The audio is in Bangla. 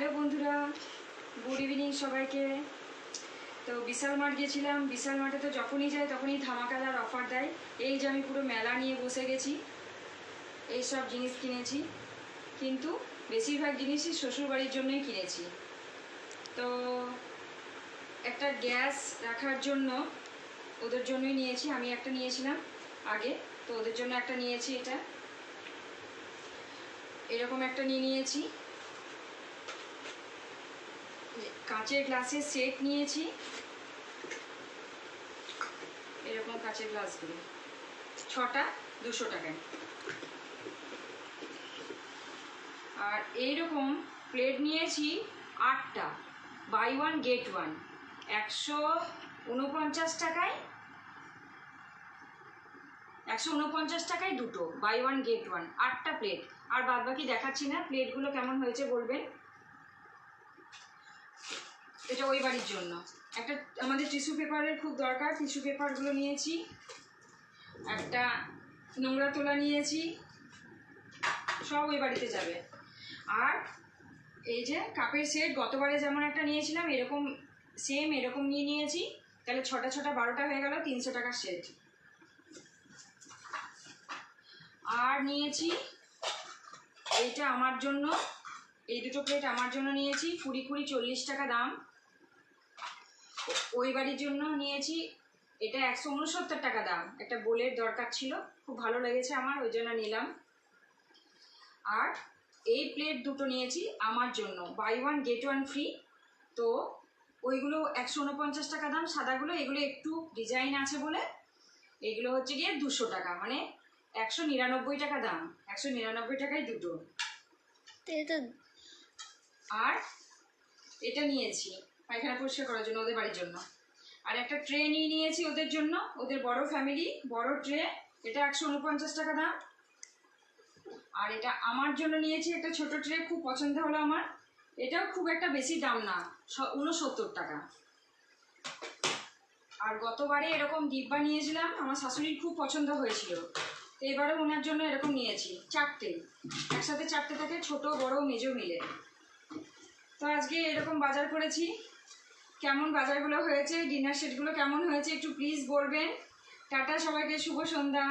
হ্যালো বন্ধুরা, গুড ইভিনিং সবাইকে। তো বিশাল মার্ট গেছিলাম। বিশাল মার্টে তো যখনই যাই তখনই ধামাকাদার অফার দেয়। এই যে আমি পুরো মেলা নিয়ে বসে গেছি, এইসব জিনিস কিনেছি, কিন্তু বেশিরভাগ জিনিসই শ্বশুরবাড়ির জন্যই কিনেছি। তো একটা গ্যাস রাখার জন্য ওদের জন্যই নিয়েছি। আমি একটা নিয়েছিলাম আগে, তো ওদের জন্য একটা নিয়েছি। এটা এরকম একটা নিয়েছি। কাঁচের গ্লাসের সেট নিয়েছি, এরকম কাঁচের গ্লাসগুলো 6টা 200 টাকায়। আর এইরকম প্লেট নিয়েছি 8টা, বাই 1 গেট 1, 149 টাকায়। 149 টাকায় দুটো, বাই 1 গেট 1, 8টা প্লেট। আর বাদ বাকি দেখাচ্ছি না, প্লেটগুলো কেমন হয়েছে বলবেন। এটা ওই বাড়ির জন্য একটা, আমাদের টিস্যু পেপারের খুব দরকার, টিস্যু পেপারগুলো নিয়েছি। একটা নোংরা তোলা নিয়েছি, সব ওই বাড়িতে যাবে। আর এই যে কাপের সেট, গতবারে যেমন একটা নিয়েছিলাম এরকম সেম এরকম নিয়েছি। তাহলে 6টা 6টা 12টা হয়ে গেল, 300 টাকার সেট। আর নিয়েছি এইটা আমার জন্য, এই দুটো প্লেট আমার জন্য নিয়েছি, 20 40 টাকা দাম। ওই বাড়ির জন্য নিয়েছি, এটা 169 টাকা দাম। একটা বোলের দরকার ছিল, খুব ভালো লেগেছে আমার, ওই জন্য নিলাম। আর এই প্লেট দুটো নিয়েছি আমার জন্য, বাই 1 গেট 1 ফ্রি। তো ওইগুলো 149 টাকা দাম, সাদাগুলো। এগুলো একটু ডিজাইন আছে বলে এগুলো হচ্ছে গিয়ে 200 টাকা, মানে 199 টাকা দাম। 199 টাকায় দুটো। আর এটা নিয়েছি পায়খানা পরিষ্কার করার জন্য, ওদের বাড়ির জন্য। আর একটা ট্রে নিয়েছি ওদের জন্য, ওদের বড় ফ্যামিলি, বড় ট্রে। এটা 149 টাকা দাম। আর এটা আমার জন্য নিয়েছি একটা ছোট ট্রে, খুব পছন্দ হলো আমার। এটাও খুব একটা বেশি দাম না, 69 টাকা। আর গতবারে এরকম ডিব্বা নিয়েছিলাম, আমার শাশুড়ির খুব পছন্দ হয়েছিল, তো এবারে ওনার জন্য এরকম নিয়েছি 4টে, একসাথে 4টে থাকে, ছোট বড় মেজো মিলে। তো আজকে এরকম বাজার করেছি। কেমন বাজারগুলো হয়েছে, ডিনার সেটগুলো কেমন হয়েছে একটু প্লিজ বলবেন। টাটা সবাইকে, শুভ সন্ধ্যা।